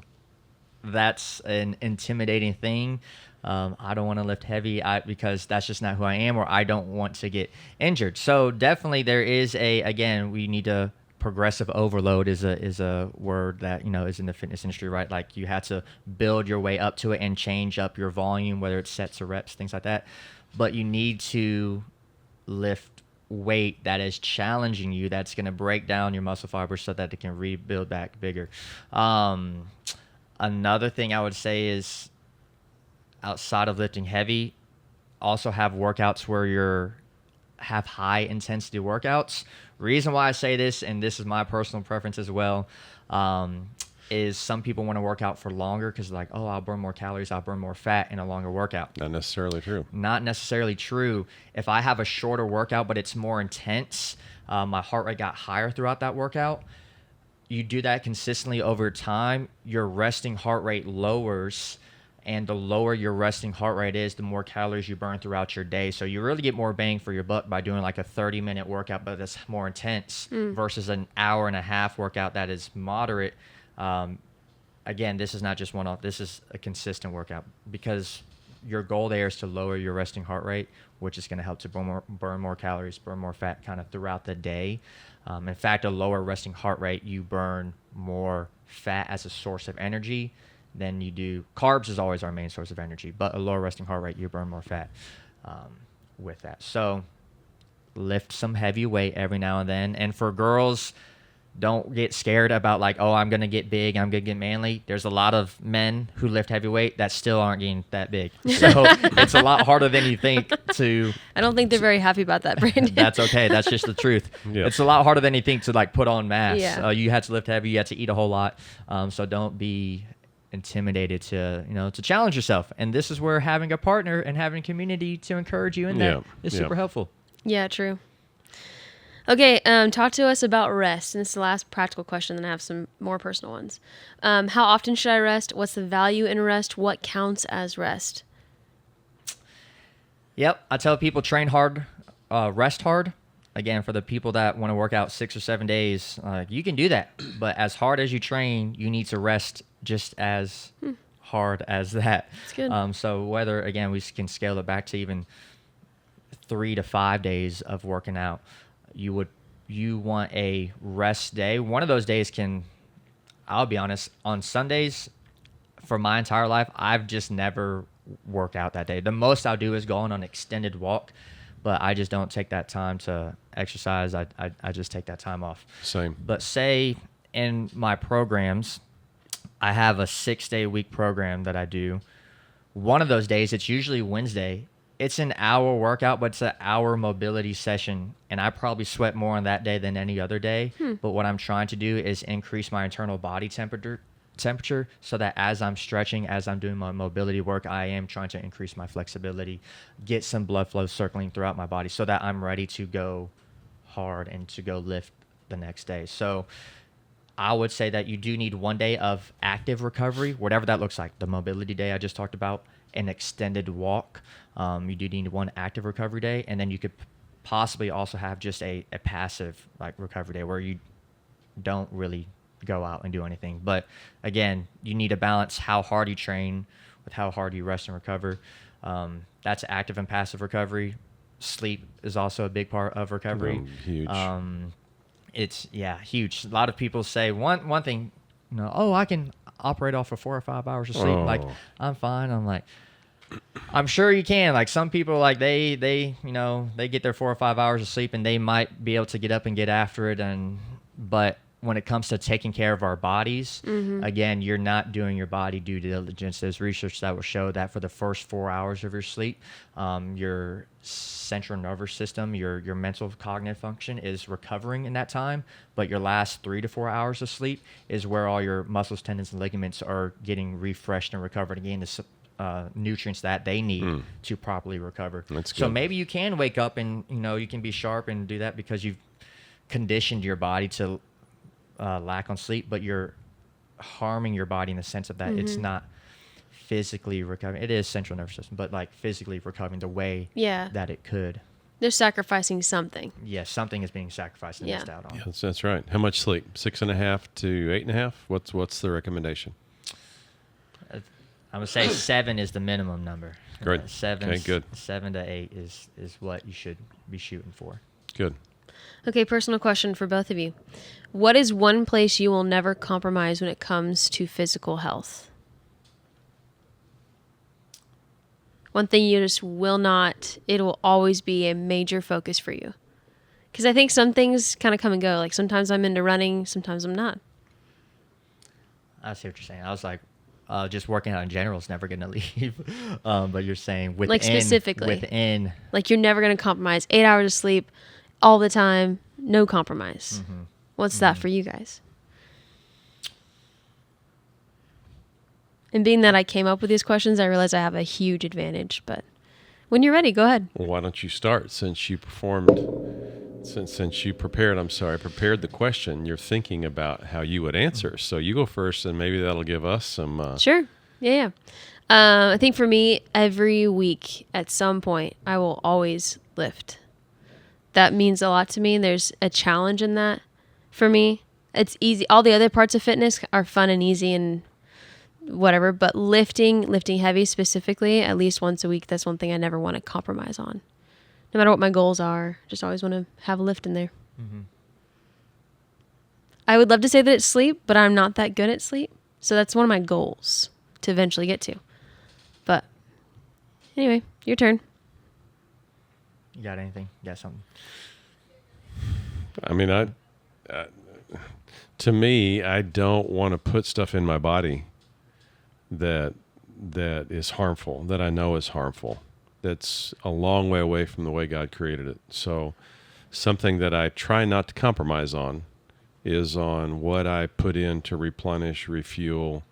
that's an intimidating thing. I don't want to lift heavy because that's just not who I am, or I don't want to get injured. So definitely there is again, we need to, progressive overload is a word that, is in the fitness industry, right? Like you have to build your way up to it and change up your volume, whether it's sets or reps, things like that. But you need to lift weight that is challenging you, that's going to break down your muscle fibers so that it can rebuild back bigger. Another thing I would say is, outside of lifting heavy, also have workouts where have high intensity workouts. Reason why I say this, and this is my personal preference as well, is some people want to work out for longer because like, oh, I'll burn more calories, I'll burn more fat in a longer workout. Not necessarily true. Not necessarily true. If I have a shorter workout but it's more intense, my heart rate got higher throughout that workout. You do that consistently over time, your resting heart rate lowers. And the lower your resting heart rate is, the more calories you burn throughout your day. So you really get more bang for your buck by doing like a 30-minute workout, but that's more intense versus an hour and a half workout that is moderate. Again, this is not just one-off. This is a consistent workout because your goal there is to lower your resting heart rate, which is going to help to burn more calories, burn more fat kind of throughout the day. In fact, a lower resting heart rate, you burn more fat as a source of energy than you do. Carbs is always our main source of energy, but a lower resting heart rate, you burn more fat with that. So lift some heavy weight every now and then. And for girls, don't get scared about like, oh, I'm going to get big, I'm going to get manly. There's a lot of men who lift heavy weight that still aren't getting that big. So it's a lot harder than you think to... I don't think they're very happy about that, Brandon. That's okay. That's just the truth. Yeah. It's a lot harder than you think to like put on mass. Yeah. You had to lift heavy, you had to eat a whole lot. So don't be intimidated to challenge yourself. And this is where having a partner and having a community to encourage you in that is super helpful. Yeah, true. Okay, talk to us about rest. And this is the last practical question, then I have some more personal ones. How often should I rest? What's the value in rest? What counts as rest? Yep, I tell people train hard, rest hard. Again, for the people that want to work out 6 or 7 days, you can do that. But as hard as you train, you need to rest just as hard as that. That's good. So whether, again, we can scale it back to even 3 to 5 days of working out, you want a rest day. One of those days I'll be honest, on Sundays for my entire life, I've just never worked out that day. The most I'll do is go on an extended walk, but I just don't take that time to exercise. I just take that time off. Same. But say in my programs, I have a 6-day week program that I do. One of those days, it's usually Wednesday. It's an hour workout, but it's an hour mobility session. And I probably sweat more on that day than any other day. But what I'm trying to do is increase my internal body temperature so that as I'm stretching, as I'm doing my mobility work, I am trying to increase my flexibility, get some blood flow circling throughout my body so that I'm ready to go hard and to go lift the next day. So I would say that you do need 1 day of active recovery, whatever that looks like. The mobility day I just talked about, an extended walk. You do need 1 active recovery day, and then you could possibly also have just a passive like recovery day where you don't really go out and do anything. But again, you need to balance how hard you train with how hard you rest and recover. That's active and passive recovery. Sleep is also a big part of recovery. Huge. It's huge. A lot of people say one thing, I can operate off of 4 or 5 hours of sleep. Oh. Like, I'm fine. I'm like, I'm sure you can. Like some people, like they get their 4 or 5 hours of sleep and they might be able to get up and get after it. But when it comes to taking care of our bodies, again, you're not doing your body due diligence. There's research that will show that for the first 4 hours of your sleep, your central nervous system, your mental cognitive function is recovering in that time. But your last 3 to 4 hours of sleep is where all your muscles, tendons, and ligaments are getting refreshed and recovered again. The nutrients that they need to properly recover. That's good. So maybe you can wake up and you can be sharp and do that because you've conditioned your body to lack on sleep, but you're harming your body in the sense of that it's not physically recovering. It is central nervous system, but like physically recovering the way that it could. They're sacrificing something. Yes, something is being sacrificed and missed out on. Yeah, that's right. How much sleep? 6.5 to 8.5? What's the recommendation? I would say 7 is the minimum number. Great. 7, Okay, good. 7 to 8 is what you should be shooting for. Good. Okay, personal question for both of you. What is one place you will never compromise when it comes to physical health? One thing you just will not, it will always be a major focus for you. Because I think some things kind of come and go. Like sometimes I'm into running, sometimes I'm not. I see what you're saying. I was like, just working out in general is never going to leave. But you're saying within. Like specifically. Within. Like you're never going to compromise. 8 hours of sleep all the time, no compromise. Mm-hmm. What's that for you guys? And being that I came up with these questions, I realize I have a huge advantage. But when you're ready, go ahead. Well, why don't you start since you prepared the question. You're thinking about how you would answer. So you go first, and maybe that'll give us some. Sure. Yeah. I think for me, every week at some point, I will always lift. That means a lot to me. There's a challenge in that for me. It's easy. All the other parts of fitness are fun and easy and whatever, but lifting heavy specifically, at least once a week, that's one thing I never want to compromise on. No matter what my goals are, just always want to have a lift in there. Mm-hmm. I would love to say that it's sleep, but I'm not that good at sleep. So that's one of my goals to eventually get to. But anyway, your turn. You got anything? You got something? I mean, to me, I don't want to put stuff in my body that is harmful, that I know is harmful. That's a long way away from the way God created it. So something that I try not to compromise on is on what I put in to replenish, refuel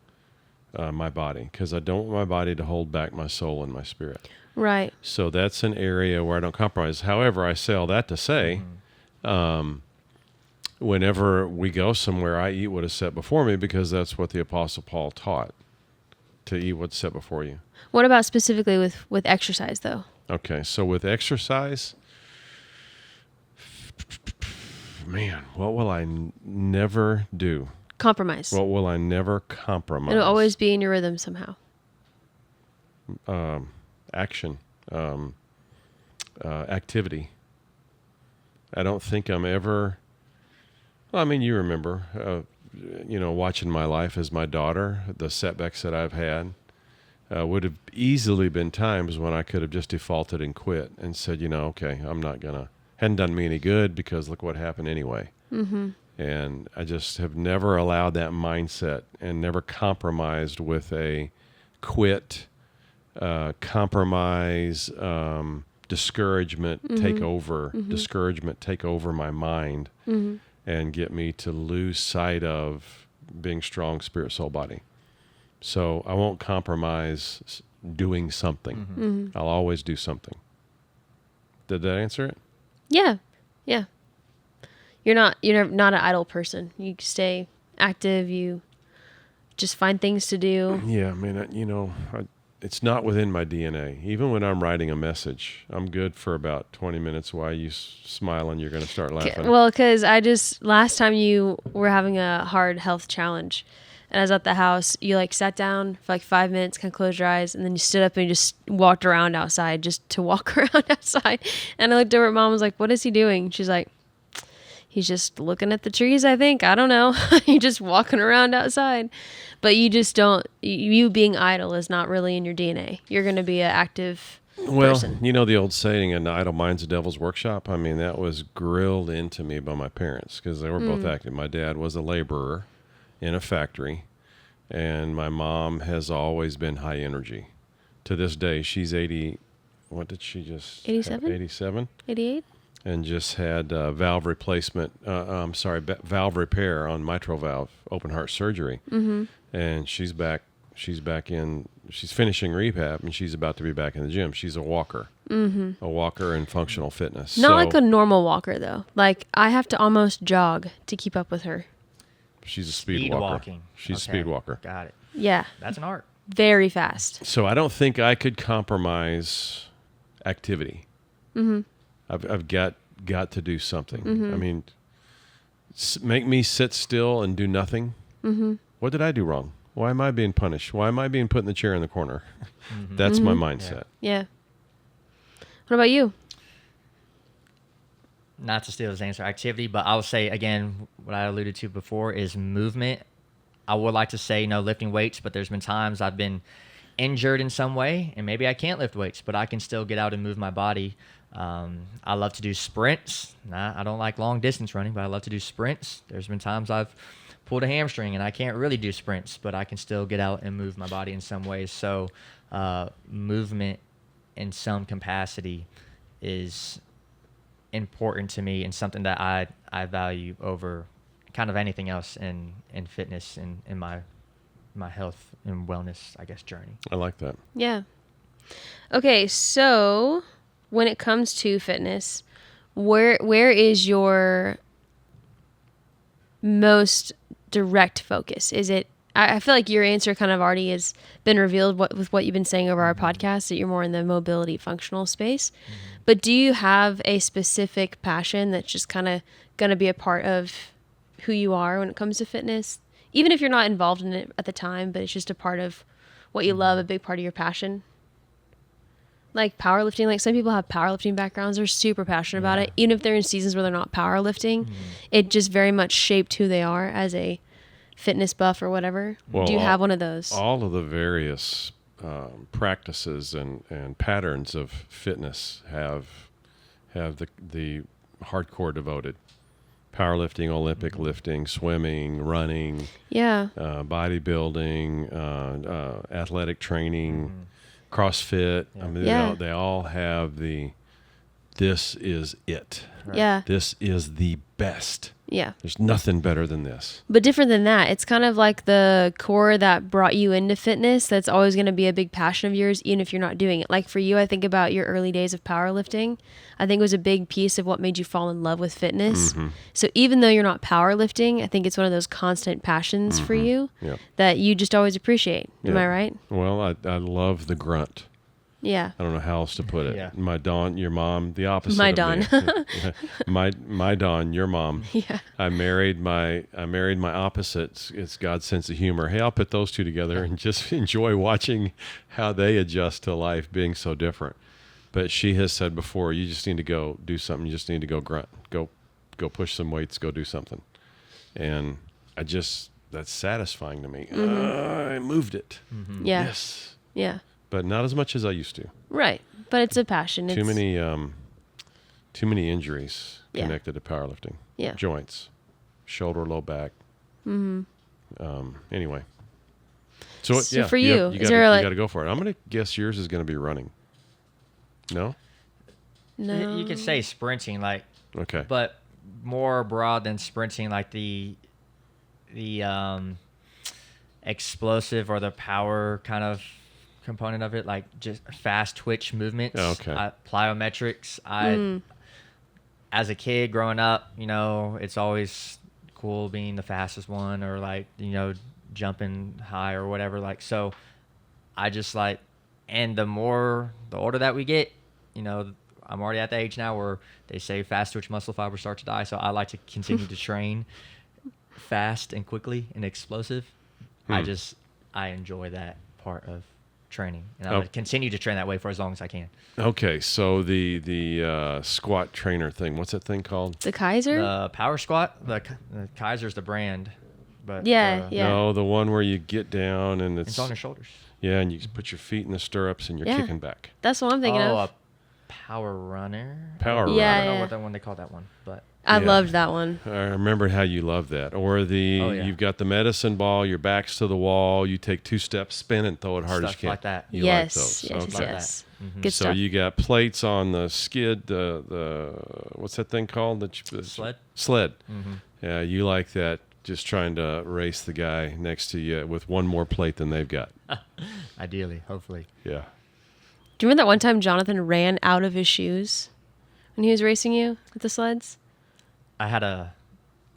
my body, because I don't want my body to hold back my soul and my spirit. Right. So that's an area where I don't compromise. However, I say all that to say, whenever we go somewhere, I eat what is set before me, because that's what the Apostle Paul taught, to eat what's set before you. What about specifically with exercise, though? Okay, so with exercise, man, what will I never do? Compromise. What will I never compromise? It'll always be in your rhythm somehow. Action, activity. I don't think I'm ever. Well, I mean, you remember, watching my life as my daughter, the setbacks that I've had. Would have easily been times when I could have just defaulted and quit and said, okay, I'm not gonna. Hadn't done me any good, because look what happened anyway. Mm-hmm. And I just have never allowed that mindset, and never compromised with a quit, compromise, discouragement take over, discouragement take over my mind, and get me to lose sight of being strong spirit, soul, body. So I won't compromise doing something. I'll always do something. Did that answer it? Yeah. Yeah. You're not an idle person. You stay active. You just find things to do. Yeah, I mean, it's not within my DNA. Even when I'm writing a message, I'm good for about 20 minutes. Why you smiling? You're going to start laughing. Well, because last time you were having a hard health challenge, and I was at the house, you sat down for 5 minutes, kind of closed your eyes, and then you stood up and you just walked around outside just to walk around outside. And I looked over at Mom and was like, what is he doing? She's like, he's just looking at the trees, I think. I don't know. You're just walking around outside. But you just don't, you being idle is not really in your DNA. You're going to be an active person. Well, the old saying, an idle mind's a devil's workshop. I mean, that was grilled into me by my parents, because they were both active. My dad was a laborer in a factory, and my mom has always been high energy. To this day, she's 80. What did she just? 87? 87? 88? And just had valve replacement. Valve repair on mitral valve, open heart surgery. Mm-hmm. And she's back. She's finishing rehab, and she's about to be back in the gym. She's a walker. Mm-hmm. A walker in functional fitness. Not like a normal walker, though. I have to almost jog to keep up with her. She's a speed walker. Walking. She's a speed walker. Got it. Yeah. That's an art. Very fast. So I don't think I could compromise activity. Mm-hmm. I've got to do something. Mm-hmm. I mean, make me sit still and do nothing. Mm-hmm. What did I do wrong? Why am I being punished? Why am I being put in the chair in the corner? That's my mindset. Yeah. What about you? Not to steal his answer, activity, but I'll say again what I alluded to before is movement. I would like to say lifting weights, but there's been times I've been injured in some way, and maybe I can't lift weights, but I can still get out and move my body. I love to do sprints. I don't like long distance running, but I love to do sprints. There's been times I've pulled a hamstring and I can't really do sprints, but I can still get out and move my body in some ways. So movement in some capacity is important to me and something that I value over kind of anything else in fitness and in my health and wellness, I guess, journey. I like that. Yeah. Okay, so when it comes to fitness, where is your most direct focus? Is it? I feel like your answer kind of already has been revealed with what you've been saying over our podcast, that you're more in the mobility functional space. But do you have a specific passion that's just kind of going to be a part of who you are when it comes to fitness? Even if you're not involved in it at the time, but it's just a part of what you love, a big part of your passion. Like powerlifting, like some people have powerlifting backgrounds, they're super passionate about it. Even if they're in seasons where they're not powerlifting, it just very much shaped who they are as a fitness buff or whatever. Well, do you have one of those? All of the various practices and patterns of fitness have the hardcore devoted. Powerlifting, Olympic lifting, swimming, running, bodybuilding, athletic training, CrossFit. I mean, they all have this is it. Right. Yeah. This is the best. Yeah. There's nothing better than this. But different than that, it's kind of like the core that brought you into fitness that's always going to be a big passion of yours, even if you're not doing it. Like for you, I think about your early days of powerlifting. I think it was a big piece of what made you fall in love with fitness. So even though you're not powerlifting, I think it's one of those constant passions for you that you just always appreciate. Am I right? Well, I love the grunt. Yeah. I don't know how else to put it. Yeah. My Dawn, your mom, the opposite My of Dawn. me. my Dawn, your mom. Yeah. I married my opposites. It's God's sense of humor. Hey, I'll put those two together and just enjoy watching how they adjust to life being so different. But she has said before, you just need to go do something. You just need to go grunt. Go push some weights. Go do something. And that's satisfying to me. I moved it. Yeah. Yes. Yeah. But not as much as I used to. Right. But it's a passion. Too many injuries connected to powerlifting. Yeah. Joints, shoulder, low back. Anyway. So for you, you is there got to go for it. I'm going to guess yours is going to be running. No? No. You could say sprinting, Okay. but more broad than sprinting, like the explosive or the power kind of component of it, like just fast twitch movements. Okay. Plyometrics. As a kid growing up, it's always cool being the fastest one, or jumping high or whatever. So I just and the older that we get, I'm already at the age now where they say fast twitch muscle fibers start to die. So I like to continue to train fast and quickly and explosive. I enjoy that part of training, and I would continue to train that way for as long as I can. Okay, so the squat trainer thing, what's that thing called? The Kaiser? The power squat, the Kaiser's the brand, but No, the one where you get down and it's on your shoulders. Yeah, and you put your feet in the stirrups and you're kicking back. That's what I'm thinking of. A power runner. Power runner. Yeah, I don't know what that one they call that one, but I loved that one. I remember how you loved that. Or you've got the medicine ball, your back's to the wall, you take 2 steps, spin and throw it hard as you can. Like that. You like those. Yes. So Good stuff. you got plates on the skid, the what's that thing called? Sled. Sled. Yeah, you like that. Just trying to race the guy next to you with one more plate than they've got. Ideally, hopefully. Yeah. Do you remember that one time Jonathan ran out of his shoes when he was racing you with the sleds? I had a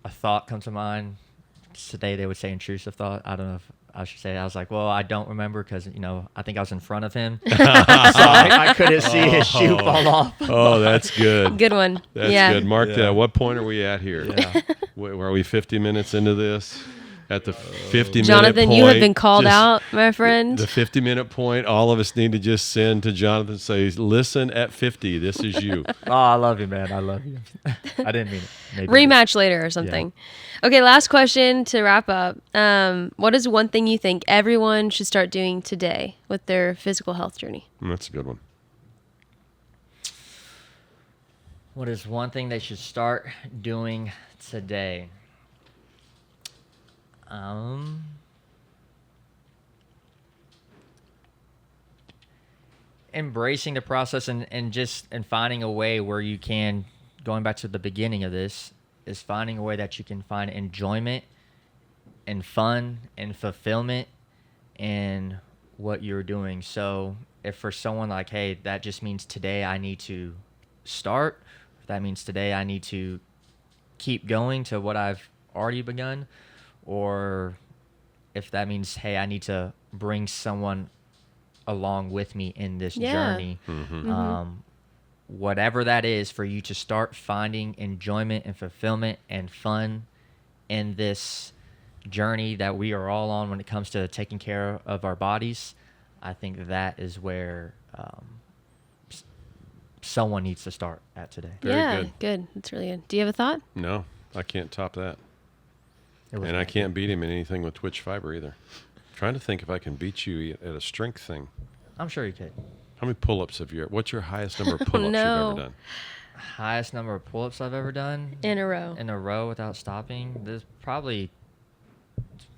thought come to mind. Today they would say intrusive thought. I don't know if I should say it. I was like, well, I don't remember because, I think I was in front of him. So I couldn't see his shoe fall off. Oh, that's good. Good one. That's good. Mark that. What point are we at here? Yeah. Are we 50 minutes into this? at the 50-minute Jonathan, point. you have been called just out, my friend. The 50-minute point, all of us need to just send to Jonathan, say, listen, at 50, this is you. Oh, I love you, man. I love you. I didn't mean it. Maybe Rematch later or something. Okay, last question to wrap up. What is one thing you think everyone should start doing today with their physical health journey? That's a good one. What is one thing they should start doing today? Embracing the process and finding a way where you can, going back to the beginning of this, is finding a way that you can find enjoyment and fun and fulfillment in what you're doing. So if for someone like, hey, that just means today I need to start, if that means today I need to keep going to what I've already begun, or if that means, hey, I need to bring someone along with me in this journey. Whatever that is, for you to start finding enjoyment and fulfillment and fun in this journey that we are all on when it comes to taking care of our bodies, I think that is where someone needs to start at today. Very good. That's really good. Do you have a thought? No, I can't top that. And I can't beat him in anything with Twitch Fiber either. Trying to think if I can beat you at a strength thing. I'm sure you could. How many pull-ups have you? What's your highest number of pull-ups you've ever done? Highest number of pull-ups I've ever done In a row. in a row without stopping. It's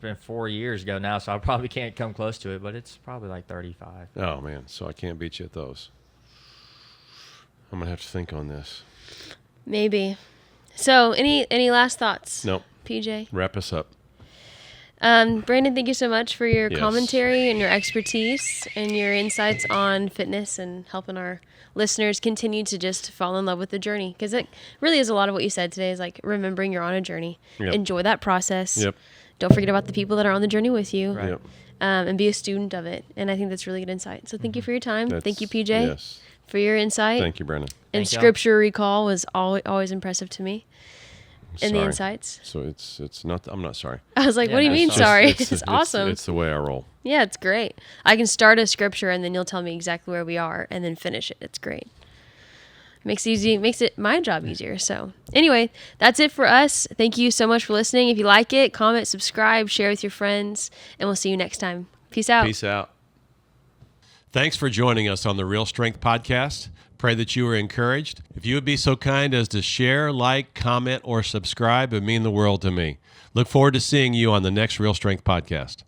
been 4 years ago now, so I probably can't come close to it, but it's probably like 35. Oh man, so I can't beat you at those. I'm gonna have to think on this. Maybe. So, any last thoughts? Nope. PJ? Wrap us up. Brandon, thank you so much for your Yes. commentary and your expertise and your insights on fitness and helping our listeners continue to just fall in love with the journey. Because it really is a lot of what you said today is like remembering you're on a journey. Yep. Enjoy that process. Yep. Don't forget about the people that are on the journey with you. Right. Yep. And be a student of it. And I think that's really good insight. So thank you for your time. Thank you, PJ, Yes. for your insight. Thank you, Brandon. And Thank y'all. scripture recall was always impressive to me. And the Sorry. insights. So it's not. I'm not sorry. I was like, Yeah, what do you no, mean it's sorry? It's It's awesome. It's the way I roll. Yeah, it's great. I can start a scripture and then you'll tell me exactly where we are and then finish it. It's great. Makes it my job easier. So anyway, that's it for us. Thank you so much for listening. If you like it, comment, subscribe, share with your friends, and we'll see you next time. Peace out. Peace out. Thanks for joining us on the Real Strength Podcast. Pray that you were encouraged. If you would be so kind as to share, like, comment, or subscribe, it would mean the world to me. Look forward to seeing you on the next Real Strength Podcast.